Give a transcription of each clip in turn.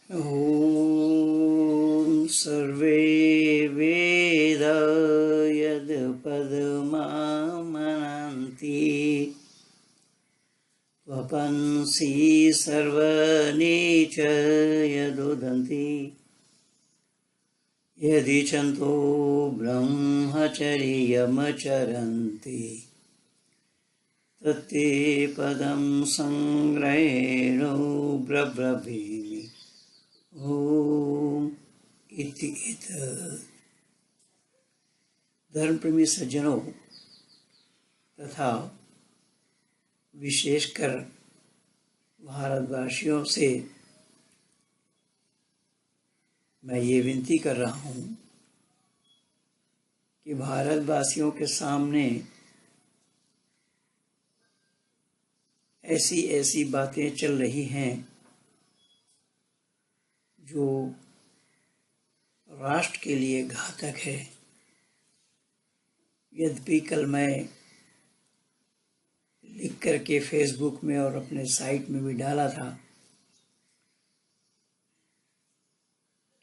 ॐ सर्वे वेदा यद्पदमामनन्ति वपन्सि सर्वनीच यदुदन्ति यदि चन्तो ब्रह्मचर्यमचरन्ति तत्ते पदं संग्रहेण ब्रब्रवीमि ओम इति धर्म प्रेमी सज्जनों तथा विशेषकर भारतवासियों से मैं ये विनती कर रहा हूँ कि भारतवासियों के सामने ऐसी ऐसी बातें चल रही हैं जो राष्ट्र के लिए घातक है। यद्यपि कल मैं लिख करके फेसबुक में और अपने साइट में भी डाला था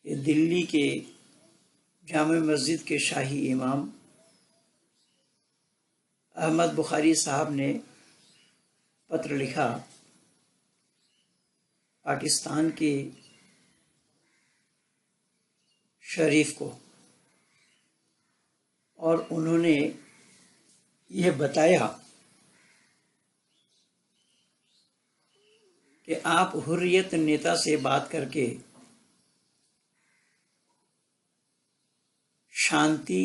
कि दिल्ली के जामे मस्जिद के शाही इमाम अहमद बुखारी साहब ने पत्र लिखा पाकिस्तान के शरीफ को, और उन्होंने यह बताया कि आप हुर्रियत नेता से बात करके शांति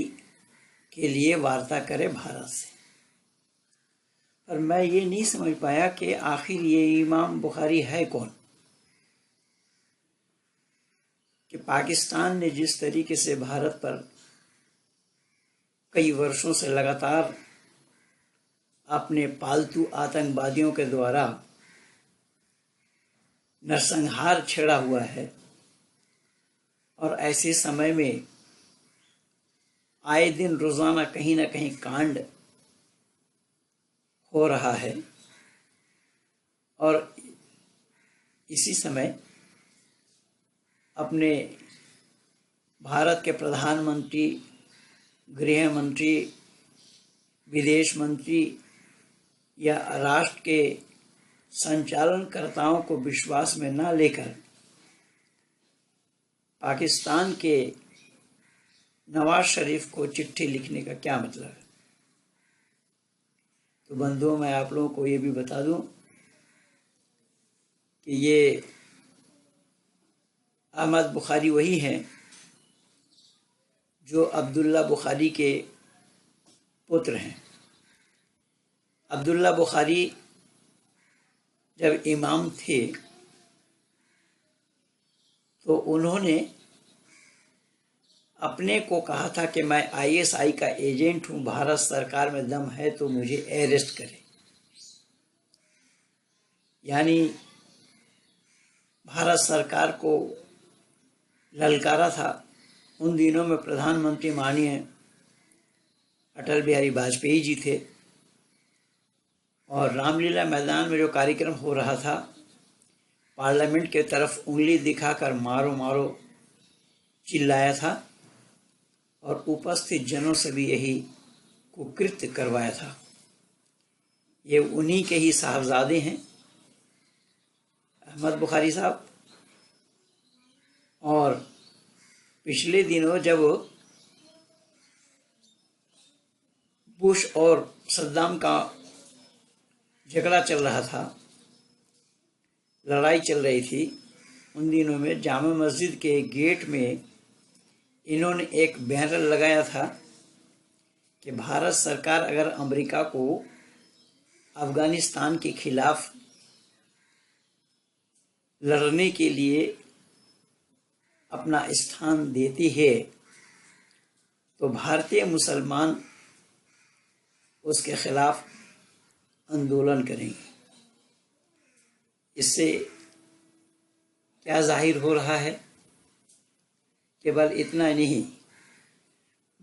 के लिए वार्ता करें भारत से। पर मैं ये नहीं समझ पाया कि आखिर ये इमाम बुखारी है कौन, कि पाकिस्तान ने जिस तरीके से भारत पर कई वर्षों से लगातार अपने पालतू आतंकवादियों के द्वारा नरसंहार छेड़ा हुआ है, और ऐसे समय में आए दिन रोजाना कहीं ना कहीं कांड हो रहा है, और इसी समय अपने भारत के प्रधानमंत्री, गृह मंत्री, विदेश मंत्री या राष्ट्र के संचालनकर्ताओं को विश्वास में न लेकर पाकिस्तान के नवाज शरीफ को चिट्ठी लिखने का क्या मतलब है। तो बंधुओं, मैं आप लोगों को ये भी बता दूं कि ये अहमद बुखारी वही हैं जो अब्दुल्ला बुखारी के पुत्र हैं। अब्दुल्ला बुखारी जब इमाम थे तो उन्होंने अपने को कहा था कि मैं आईएसआई का एजेंट हूँ, भारत सरकार में दम है तो मुझे अरेस्ट करें। यानी भारत सरकार को ललकारा था। उन दिनों में प्रधानमंत्री माननीय अटल बिहारी वाजपेयी जी थे, और रामलीला मैदान में जो कार्यक्रम हो रहा था, पार्लियामेंट के तरफ उंगली दिखाकर मारो मारो चिल्लाया था, और उपस्थित जनों से भी यही कुकृत्य करवाया था। ये उन्हीं के ही साहबजादे हैं अहमद बुखारी साहब। और पिछले दिनों जब बुश और सद्दाम का झगड़ा चल रहा था, लड़ाई चल रही थी, उन दिनों में जामा मस्जिद के गेट में इन्होंने एक बैनर लगाया था कि भारत सरकार अगर अमेरिका को अफगानिस्तान के खिलाफ लड़ने के लिए अपना स्थान देती है तो भारतीय मुसलमान उसके खिलाफ आंदोलन करेंगे। इससे क्या जाहिर हो रहा है? केवल इतना नहीं,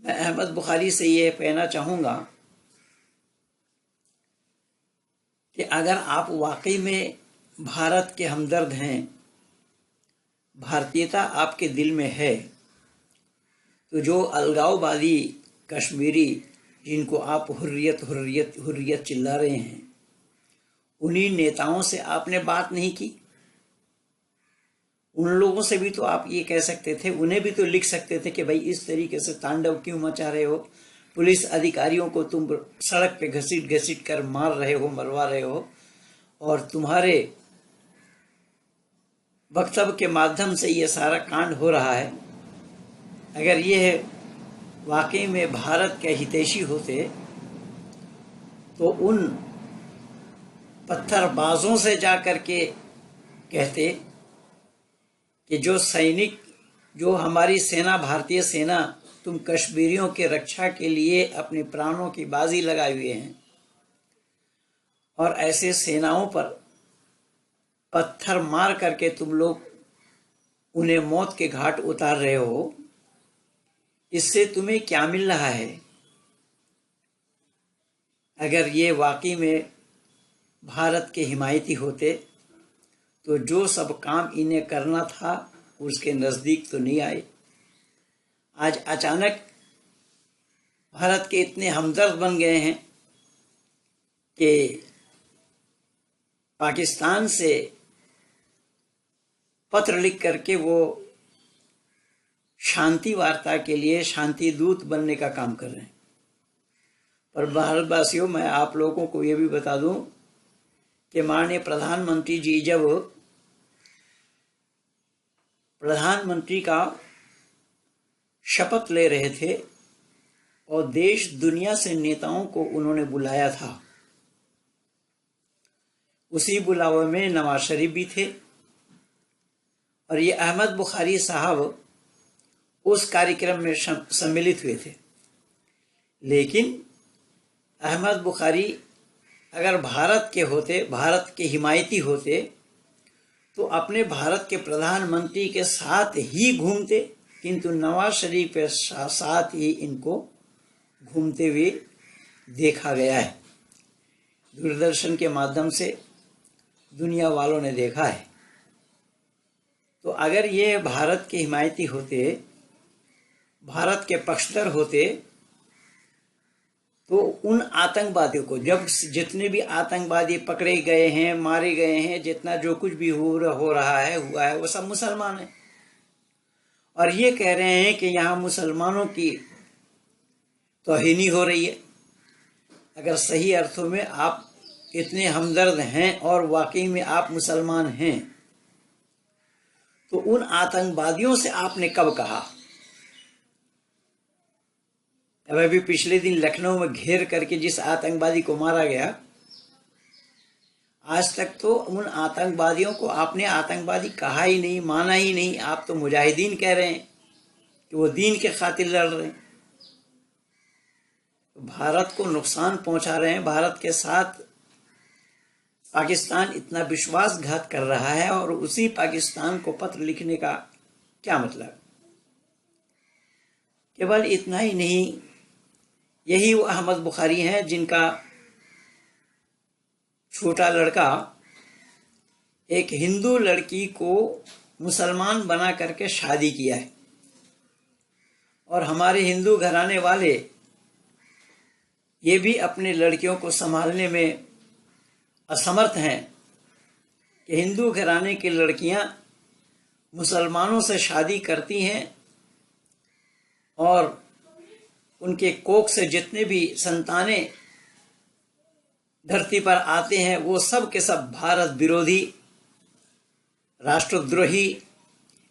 मैं अहमद बुखारी से ये कहना चाहूँगा कि अगर आप वाकई में भारत के हमदर्द हैं भारतीयता आपके दिल में है तो जो अलगाववादी कश्मीरी जिनको आप हुर्रियत हुर्रियत हुर्रियत चिल्ला रहे हैं, उन्हीं नेताओं से आपने बात नहीं की। उन लोगों से भी तो आप ये कह सकते थे, उन्हें भी तो लिख सकते थे कि भाई इस तरीके से तांडव क्यों मचा रहे हो, पुलिस अधिकारियों को तुम सड़क पे घसीट घसीट कर मार रहे हो, मरवा रहे हो, और तुम्हारे वक्तव्य के माध्यम से ये सारा कांड हो रहा है। अगर ये वाकई में भारत के हितैषी होते तो उन पत्थरबाजों से जा कर के कहते कि जो सैनिक, जो हमारी सेना, भारतीय सेना, तुम कश्मीरियों के रक्षा के लिए अपने प्राणों की बाजी लगाए हुए हैं और ऐसे सेनाओं पर पत्थर मार करके तुम लोग उन्हें मौत के घाट उतार रहे हो, इससे तुम्हें क्या मिल रहा है? अगर ये वाकई में भारत के हिमायती होते तो जो सब काम इन्हें करना था उसके नज़दीक तो नहीं आए। आज अचानक भारत के इतने हमदर्द बन गए हैं कि पाकिस्तान से पत्र लिख करके वो शांति वार्ता के लिए शांति दूत बनने का काम कर रहे हैं। पर भारतवासियों, मैं आप लोगों को ये भी बता दूं कि माननीय प्रधानमंत्री जी जब प्रधानमंत्री का शपथ ले रहे थे और देश दुनिया से नेताओं को उन्होंने बुलाया था, उसी बुलावे में नवाज शरीफ भी थे और ये अहमद बुखारी साहब उस कार्यक्रम में सम्मिलित हुए थे। लेकिन अहमद बुखारी अगर भारत के होते, भारत के हिमायती होते, तो अपने भारत के प्रधानमंत्री के साथ ही घूमते, किंतु नवाज शरीफ के साथ ही इनको घूमते हुए देखा गया है। दूरदर्शन के माध्यम से दुनिया वालों ने देखा है। तो अगर ये भारत के हिमायती होते, भारत के पक्षधर होते, तो उन आतंकवादियों को, जब जितने भी आतंकवादी पकड़े गए हैं, मारे गए हैं, जितना जो कुछ भी हो रहा है, हुआ है, वो सब मुसलमान हैं। और ये कह रहे हैं कि यहाँ मुसलमानों की तौहीनी हो रही है। अगर सही अर्थों में आप इतने हमदर्द हैं और वाकई में आप मुसलमान हैं, तो उन आतंकवादियों से आपने कब कहा? अब अभी पिछले दिन लखनऊ में घेर करके जिस आतंकवादी को मारा गया, आज तक तो उन आतंकवादियों को आपने आतंकवादी कहा ही नहीं, माना ही नहीं। आप तो मुजाहिदीन कह रहे हैं कि वो दीन के खातिर लड़ रहे हैं। भारत को नुकसान पहुंचा रहे हैं। भारत के साथ पाकिस्तान इतना विश्वासघात कर रहा है और उसी पाकिस्तान को पत्र लिखने का क्या मतलब? केवल इतना ही नहीं, यही वो अहमद बुखारी हैं जिनका छोटा लड़का एक हिंदू लड़की को मुसलमान बना करके शादी किया है और हमारे हिंदू घराने वाले ये भी अपने लड़कियों को संभालने में असमर्थ हैं कि हिंदू घराने की लड़कियां मुसलमानों से शादी करती हैं और उनके कोख से जितने भी संतानें धरती पर आते हैं वो सब के सब भारत विरोधी, राष्ट्रद्रोही,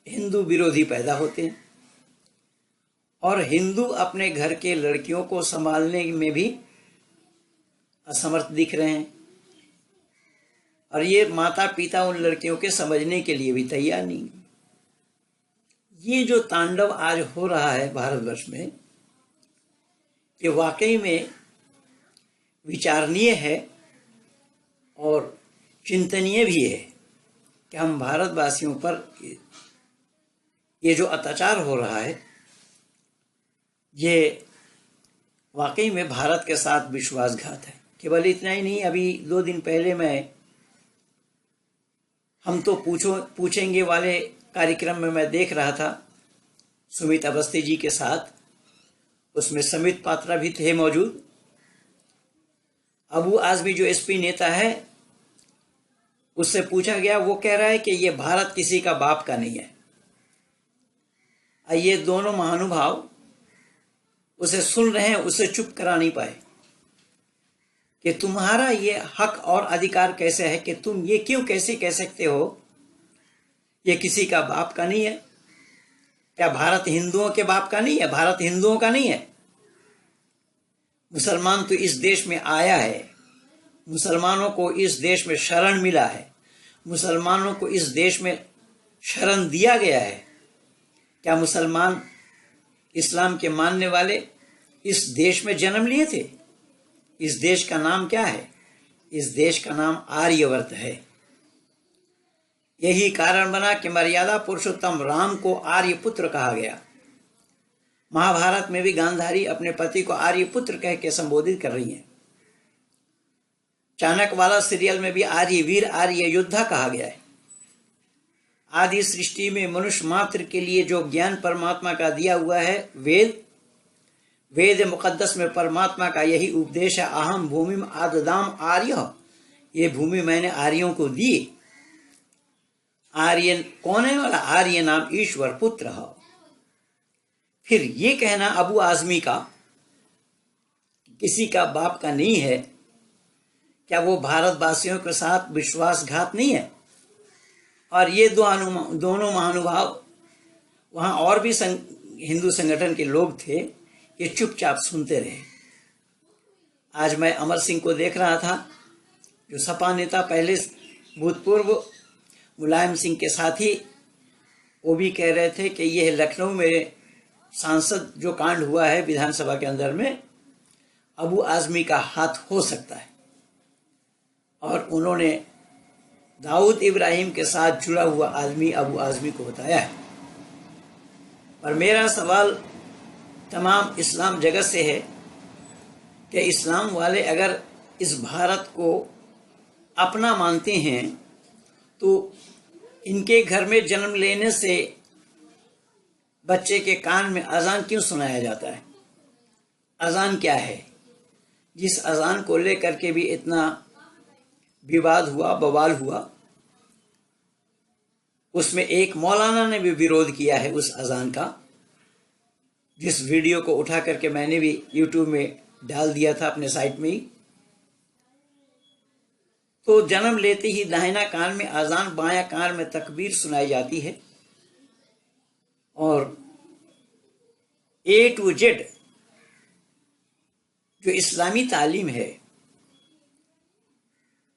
हिंदू विरोधी पैदा होते हैं और हिंदू अपने घर के लड़कियों को संभालने में भी असमर्थ दिख रहे हैं और ये माता पिता उन लड़कियों के समझने के लिए भी तैयार नहीं। ये जो तांडव आज हो रहा है भारतवर्ष में, ये वाकई में विचारणीय है और चिंतनीय भी है कि हम भारतवासियों पर ये जो अत्याचार हो रहा है, ये वाकई में भारत के साथ विश्वासघात है। केवल इतना ही नहीं, अभी 2 दिन पहले मैं हम तो पूछेंगे वाले कार्यक्रम में मैं देख रहा था सुमित अवस्थी जी के साथ, उसमें समित पात्रा भी थे मौजूद। अबू आज़मी जो एसपी नेता है, उससे पूछा गया, वो कह रहा है कि ये भारत किसी का बाप का नहीं है। ये दोनों महानुभाव उसे सुन रहे हैं, उसे चुप करा नहीं पाए कि तुम्हारा ये हक और अधिकार कैसे है कि तुम ये क्यों कैसे कह सकते हो ये किसी का बाप का नहीं है। क्या भारत हिंदुओं के बाप का नहीं है? भारत हिंदुओं का नहीं है। मुसलमान तो इस देश में आया है, मुसलमानों को इस देश में शरण मिला है, मुसलमानों को इस देश में शरण दिया गया है। क्या मुसलमान इस्लाम के मानने वाले इस देश में जन्म लिए थे? इस देश का नाम क्या है? इस देश का नाम आर्यवर्त है। यही कारण बना कि मर्यादा पुरुषोत्तम राम को आर्यपुत्र कहा गया। महाभारत में भी गांधारी अपने पति को आर्यपुत्र कह के संबोधित कर रही हैं। चाणक्यवाला सीरियल में भी आर्यवीर आर्य योद्धा कहा गया है। आदि सृष्टि में मनुष्य मात्र के लिए जो ज्ञान परमात्मा का दिया हुआ है, वेद मुकद्दस में परमात्मा का यही उपदेश है, अहम भूमि आददाम आर्य, ये भूमि मैंने आर्यों को दी। आर्य कौन है वाला? आर्य नाम ईश्वर पुत्र है। फिर ये कहना अबू आज़मी का किसी का बाप का नहीं है, क्या वो भारतवासियों के साथ विश्वासघात नहीं है? और ये दोनों महानुभाव, वहाँ और भी हिंदू संगठन के लोग थे, ये चुपचाप सुनते रहे। आज मैं अमर सिंह को देख रहा था, जो सपा नेता पहले भूतपूर्व मुलायम सिंह के साथी, वो भी कह रहे थे कि यह लखनऊ में सांसद जो कांड हुआ है विधानसभा के अंदर में, अबू आज़मी का हाथ हो सकता है। और उन्होंने दाऊद इब्राहिम के साथ जुड़ा हुआ आदमी अबू आज़मी को बताया है। और मेरा सवाल तमाम इस्लाम जगत से है कि इस्लाम वाले अगर इस भारत को अपना मानते हैं तो इनके घर में जन्म लेने से बच्चे के कान में अजान क्यों सुनाया जाता है? अजान क्या है? जिस अजान को लेकर के भी इतना विवाद हुआ, बवाल हुआ, उसमें एक मौलाना ने भी विरोध किया है उस अजान का, जिस वीडियो को उठा करके मैंने भी यूट्यूब में डाल दिया था अपने साइट में ही। तो जन्म लेते ही दाहिना कान में अजान, बायां कान में तकबीर सुनाई जाती है। और A to Z जो इस्लामी तालीम है,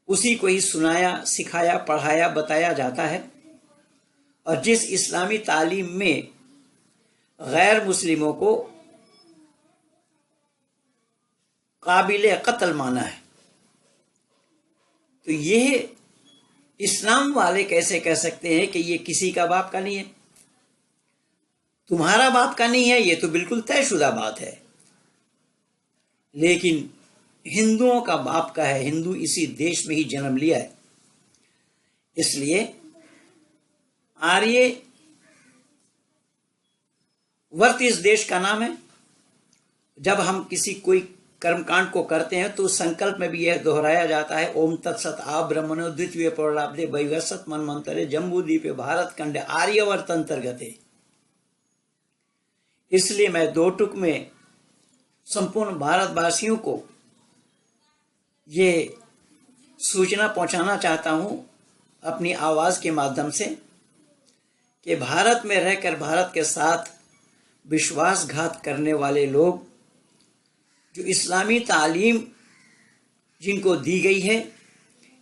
उसी को ही सुनाया, सिखाया, पढ़ाया, बताया जाता है। और जिस इस्लामी तालीम में गैर मुस्लिमों को काबिल कत्ल माना है, तो ये इस्लाम वाले कैसे कह सकते हैं कि ये किसी का बाप का नहीं है? तुम्हारा बाप का नहीं है, ये तो बिल्कुल तयशुदा बात है, लेकिन हिंदुओं का बाप का है। हिंदू इसी देश में ही जन्म लिया है। इसलिए आर्य वर्त इस देश का नाम है। जब हम किसी कोई कर्मकांड को करते हैं तो संकल्प में भी यह दोहराया जाता है, ओम तत्सत आ ब्रह्मणो द्वितीय पौर्णाब्दे वैवस्वत मनमंतरे जम्बूद्वीपे भारत खंडे आर्यवर्त अंतर्गते। इसलिए मैं दो टुक में संपूर्ण भारतवासियों को ये सूचना पहुंचाना चाहता हूं अपनी आवाज़ के माध्यम से कि भारत में रहकर भारत के साथ विश्वासघात करने वाले लोग, जो इस्लामी तालीम जिनको दी गई है,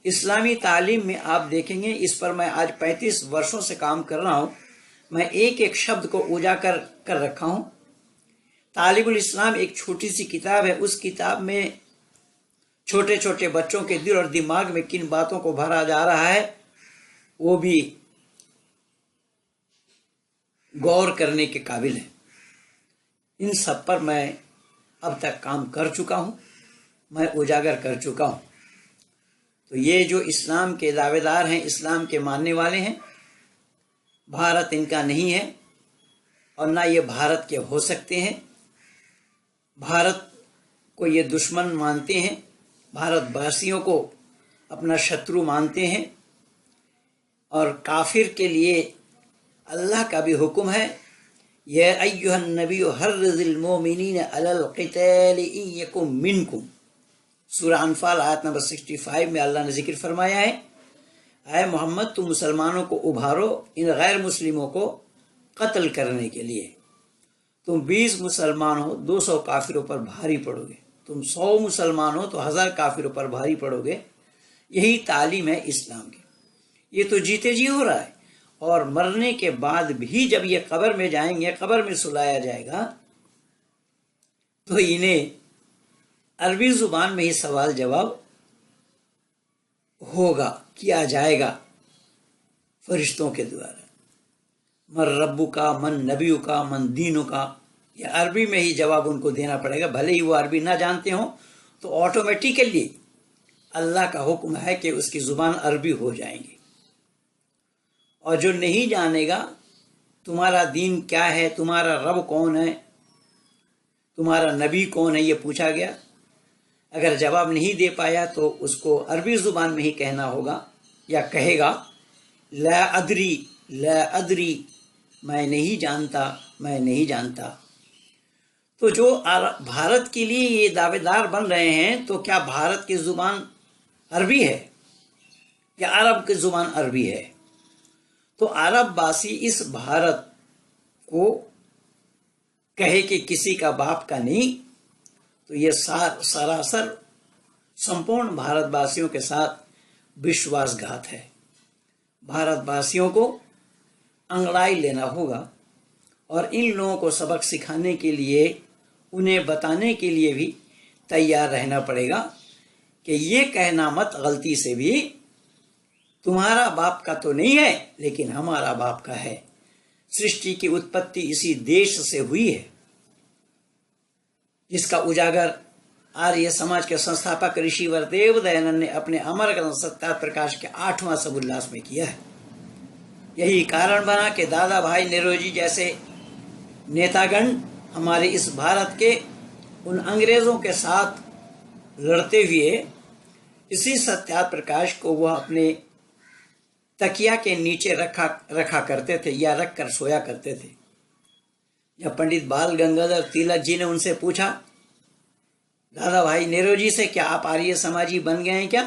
इस्लामी तालीम में आप देखेंगे, इस पर मैं आज 35 वर्षों से काम कर रहा हूँ, मैं एक एक शब्द को उजागर कर रखा हूँ। तालिबुल इस्लाम एक छोटी सी किताब है। उस किताब में छोटे छोटे बच्चों के दिल और दिमाग में किन बातों को भरा जा रहा है, वो भी गौर करने के काबिल है। इन सब पर मैं अब तक काम कर चुका हूँ, मैं उजागर कर चुका हूँ। तो ये जो इस्लाम के दावेदार हैं, इस्लाम के मानने वाले हैं, भारत इनका नहीं है और ना ये भारत के हो सकते हैं। भारत को ये दुश्मन मानते हैं, भारतवासियों को अपना शत्रु मानते हैं। और काफिर के लिए अल्लाह का भी हुक्म है, या अय्युहन नबी हर्रिज़िल मोमिनीन अलल क़िताल इन यकुम मिनकुम। सूरह अनफाल आयत नंबर 65 में अल्लाह ने जिक्र फरमाया है, ऐ मोहम्मद तुम मुसलमानों को उभारो इन गैर मुस्लिमों को कत्ल करने के लिए। तुम 20 मुसलमान हो 200 काफिरों पर भारी पड़ोगे, तुम 100 मुसलमान हो तो 1000 काफिरों पर भारी पड़ोगे। यही तालीम है इस्लाम की। ये तो जीते जी हो रहा है, और मरने के बाद भी जब ये कब्र में जाएंगे, कब्र में सुलाया जाएगा, तो इन्हें अरबी जुबान में ही सवाल जवाब होगा, किया जाएगा फरिश्तों के द्वारा। मन रब्बु का, मन नबियु का, मन दीनु का, यह अरबी में ही जवाब उनको देना पड़ेगा। भले ही वो अरबी ना जानते हो तो ऑटोमेटिकली अल्लाह का हुक्म है कि उसकी जुबान अरबी हो जाएंगी। और जो नहीं जानेगा तुम्हारा दीन क्या है, तुम्हारा रब कौन है, तुम्हारा नबी कौन है, ये पूछा गया, अगर जवाब नहीं दे पाया तो उसको अरबी ज़ुबान में ही कहना होगा, या कहेगा ला अदरी, ला अदरी, मैं नहीं जानता, मैं नहीं जानता। तो जो भारत के लिए ये दावेदार बन रहे हैं, तो क्या भारत की ज़ुबान अरबी है या अरब की ज़ुबान अरबी है? तो अरबवासी इस भारत को कहे कि किसी का बाप का नहीं, तो ये सरासर संपूर्ण भारतवासियों के साथ विश्वासघात है। भारतवासियों को अंगड़ाई लेना होगा और इन लोगों को सबक सिखाने के लिए, उन्हें बताने के लिए भी तैयार रहना पड़ेगा कि ये कहना मत गलती से भी तुम्हारा बाप का तो नहीं है, लेकिन हमारा बाप का है। सृष्टि की उत्पत्ति इसी देश से हुई है, जिसका उजागर आर्य समाज के संस्थापक ऋषिवर देव दयानंद ने अपने अमर ग्रंथ सत्या प्रकाश के 8वां सबुल्लास में किया है। यही कारण बना कि दादा भाई नेरोजी जैसे नेतागण हमारे इस भारत के उन अंग्रेजों के साथ लड़ते हुए इसी सत्या प्रकाश को वह अपने तकिया के नीचे रखा करते थे, या रख कर सोया करते थे। जब पंडित बाल गंगाधर तिलक जी ने उनसे पूछा दादा भाई नेरोजी से, क्या आप आर्य समाजी बन गए हैं क्या?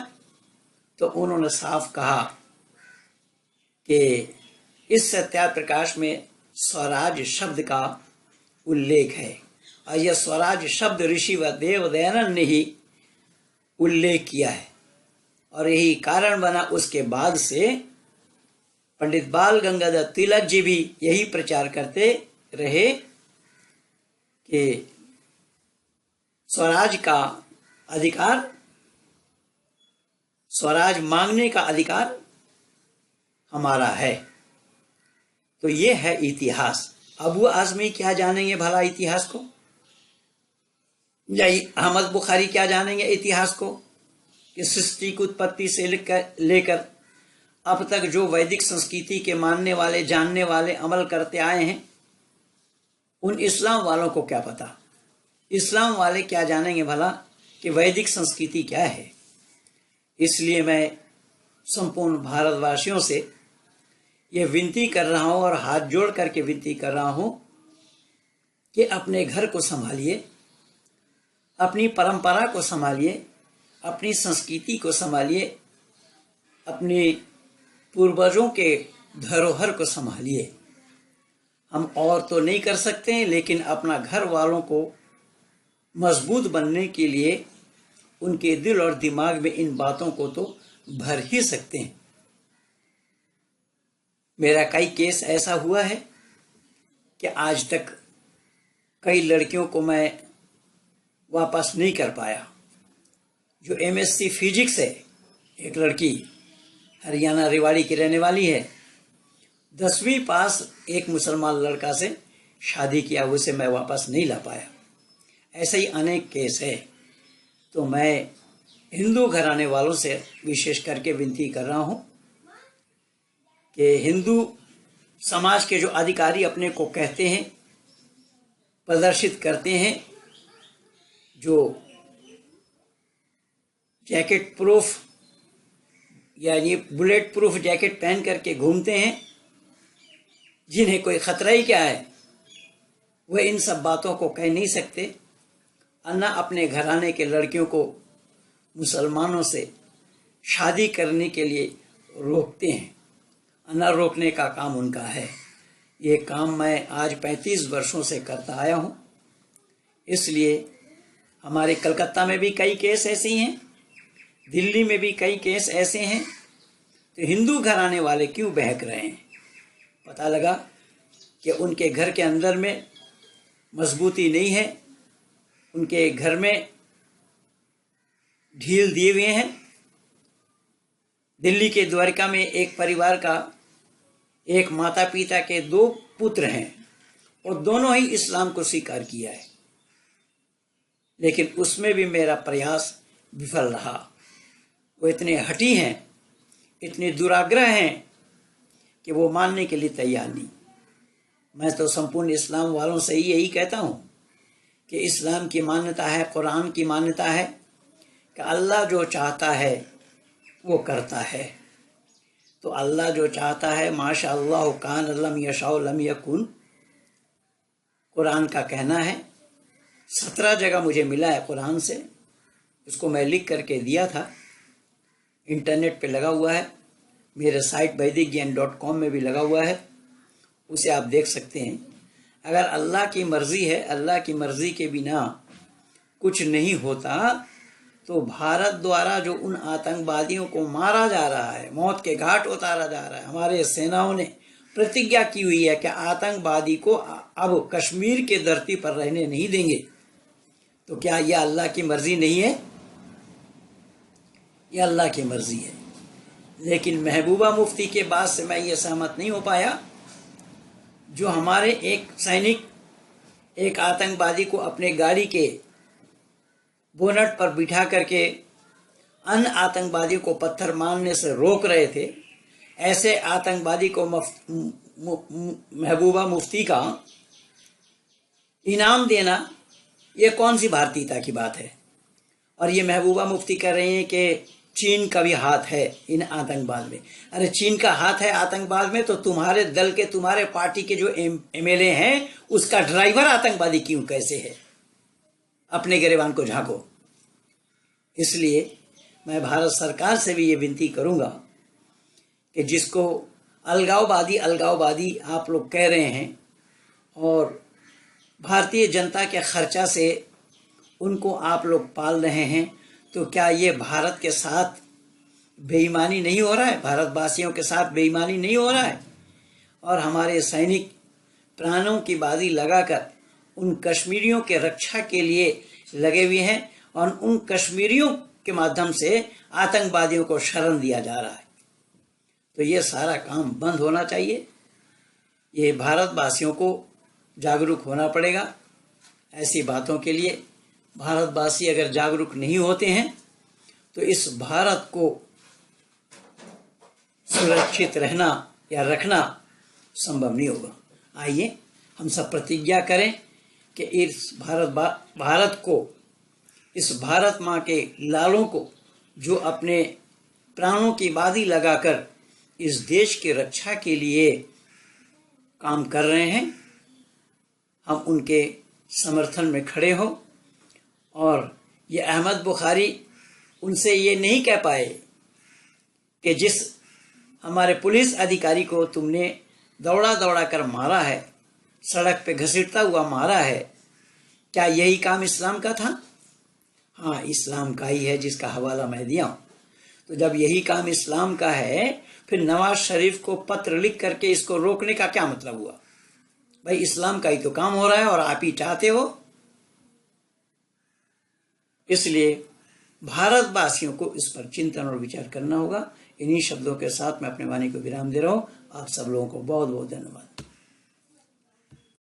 तो उन्होंने साफ कहा कि इस सत्या प्रकाश में स्वराज शब्द का उल्लेख है, और यह स्वराज शब्द ऋषि व देव दयानंद ने ही उल्लेख किया है। और यही कारण बना उसके बाद से पंडित बाल गंगाधर तिलक जी भी यही प्रचार करते रहे कि स्वराज का अधिकार, स्वराज मांगने का अधिकार हमारा है। तो ये है इतिहास। अबू आज़मी क्या जानेंगे भला इतिहास को, या अहमद बुखारी क्या जानेंगे इतिहास को, कि सृष्टि की उत्पत्ति से लेकर अब तक जो वैदिक संस्कृति के मानने वाले, जानने वाले, अमल करते आए हैं, उन इस्लाम वालों को क्या पता? इस्लाम वाले क्या जानेंगे भला कि वैदिक संस्कृति क्या है? इसलिए मैं संपूर्ण भारतवासियों से ये विनती कर रहा हूँ और हाथ जोड़ करके विनती कर रहा हूँ कि अपने घर को संभालिए, अपनी परंपरा को संभालिए, अपनी संस्कृति को संभालिए, अपने पूर्वजों के धरोहर को संभालिए। हम और तो नहीं कर सकते हैं, लेकिन अपना घर वालों को मजबूत बनने के लिए उनके दिल और दिमाग में इन बातों को तो भर ही सकते हैं। मेरा कई केस ऐसा हुआ है कि आज तक कई लड़कियों को मैं वापस नहीं कर पाया। जो MSc फिजिक्स है, एक लड़की हरियाणा रेवाड़ी की रहने वाली है, 10वीं पास एक मुसलमान लड़का से शादी किया, उसे मैं वापस नहीं ला पाया। ऐसे ही अनेक केस है। तो मैं हिंदू घराने वालों से विशेष करके विनती कर रहा हूँ कि हिंदू समाज के जो अधिकारी अपने को कहते हैं, प्रदर्शित करते हैं, जो जैकेट प्रूफ यानी बुलेट प्रूफ जैकेट पहन करके घूमते हैं, जिन्हें कोई खतरा ही क्या है, वह इन सब बातों को कह नहीं सकते। अन्ना अपने घराने के लड़कियों को मुसलमानों से शादी करने के लिए रोकते हैं। अन्ना रोकने का काम उनका है। ये काम मैं आज 35 वर्षों से करता आया हूँ। इसलिए हमारे कलकत्ता में भी कई केस ऐसे हैं, दिल्ली में भी कई केस ऐसे हैं। तो हिंदू घराने वाले क्यों बहक रहे हैं? पता लगा कि उनके घर के अंदर में मजबूती नहीं है, उनके घर में ढील दिए हुए हैं। दिल्ली के द्वारका में एक परिवार का एक माता पिता के 2 पुत्र हैं और दोनों ही इस्लाम को स्वीकार किया है, लेकिन उसमें भी मेरा प्रयास विफल रहा। वो इतने हठी हैं, इतने दुराग्रह हैं कि वो मानने के लिए तैयार नहीं। मैं तो संपूर्ण इस्लाम वालों से ही यही कहता हूँ कि इस्लाम की मान्यता है, कुरान की मान्यता है कि अल्लाह जो चाहता है वो करता है। तो अल्लाह जो चाहता है, माशा अल्लाह कान लम यशाउ लम यकुन, कुरान का कहना है। 17 जगह मुझे मिला है कुरान से, उसको मैं लिख करके दिया था, इंटरनेट पे लगा हुआ है, मेरे साइट वैदिकज्ञान.com में भी लगा हुआ है, उसे आप देख सकते हैं। अगर अल्लाह की मर्ज़ी है, अल्लाह की मर्ज़ी के बिना कुछ नहीं होता, तो भारत द्वारा जो उन आतंकवादियों को मारा जा रहा है, मौत के घाट उतारा जा रहा है, हमारे सेनाओं ने प्रतिज्ञा की हुई है कि आतंकवादी को अब कश्मीर के धरती पर रहने नहीं देंगे। तो क्या यह अल्लाह की मर्ज़ी नहीं है? यह अल्लाह की मर्ज़ी है। लेकिन महबूबा मुफ्ती के बाद से मैं ये सहमत नहीं हो पाया। जो हमारे एक सैनिक एक आतंकवादी को अपने गाड़ी के बोनट पर बिठा करके अन्य आतंकवादियों को पत्थर मारने से रोक रहे थे, ऐसे आतंकवादी को महबूबा मुफ्ती का इनाम देना, ये कौन सी भारतीयता की बात है? और ये महबूबा मुफ्ती कह रहे हैं कि चीन का भी हाथ है इन आतंकवाद में। अरे चीन का हाथ है आतंकवाद में तो तुम्हारे दल के, तुम्हारे पार्टी के जो MLA हैं, उसका ड्राइवर आतंकवादी क्यों कैसे है? अपने गिरेबान को झांको। इसलिए मैं भारत सरकार से भी ये विनती करूंगा कि जिसको अलगाववादी आप लोग कह रहे हैं और भारतीय जनता के खर्चा से उनको आप लोग पाल रहे हैं, तो क्या ये भारत के साथ बेईमानी नहीं हो रहा है? भारतवासियों के साथ बेईमानी नहीं हो रहा है? और हमारे सैनिक प्राणों की बाजी लगाकर उन कश्मीरियों के रक्षा के लिए लगे हुए हैं और उन कश्मीरियों के माध्यम से आतंकवादियों को शरण दिया जा रहा है। तो ये सारा काम बंद होना चाहिए। ये भारतवासियों को जागरूक होना पड़ेगा ऐसी बातों के लिए। भारतवासी अगर जागरूक नहीं होते हैं तो इस भारत को सुरक्षित रहना या रखना संभव नहीं होगा। आइए हम सब प्रतिज्ञा करें कि इस भारत को, इस भारत माँ के लालों को जो अपने प्राणों की बाजी लगाकर इस देश की रक्षा के लिए काम कर रहे हैं, हम उनके समर्थन में खड़े हों। और ये अहमद बुखारी उनसे ये नहीं कह पाए कि जिस हमारे पुलिस अधिकारी को तुमने दौड़ा कर मारा है, सड़क पे घसीटता हुआ मारा है, क्या यही काम इस्लाम का था? हाँ, इस्लाम का ही है, जिसका हवाला मैं दिया हूँ। तो जब यही काम इस्लाम का है, फिर नवाज शरीफ को पत्र लिख करके इसको रोकने का क्या मतलब हुआ? भाई इस्लाम का ही तो काम हो रहा है और आप ही चाहते हो। इसलिए भारतवासियों को इस पर चिंतन और विचार करना होगा। इन्हीं शब्दों के साथ मैं अपने वाणी को विराम दे रहा हूँ। आप सब लोगों को बहुत बहुत धन्यवाद।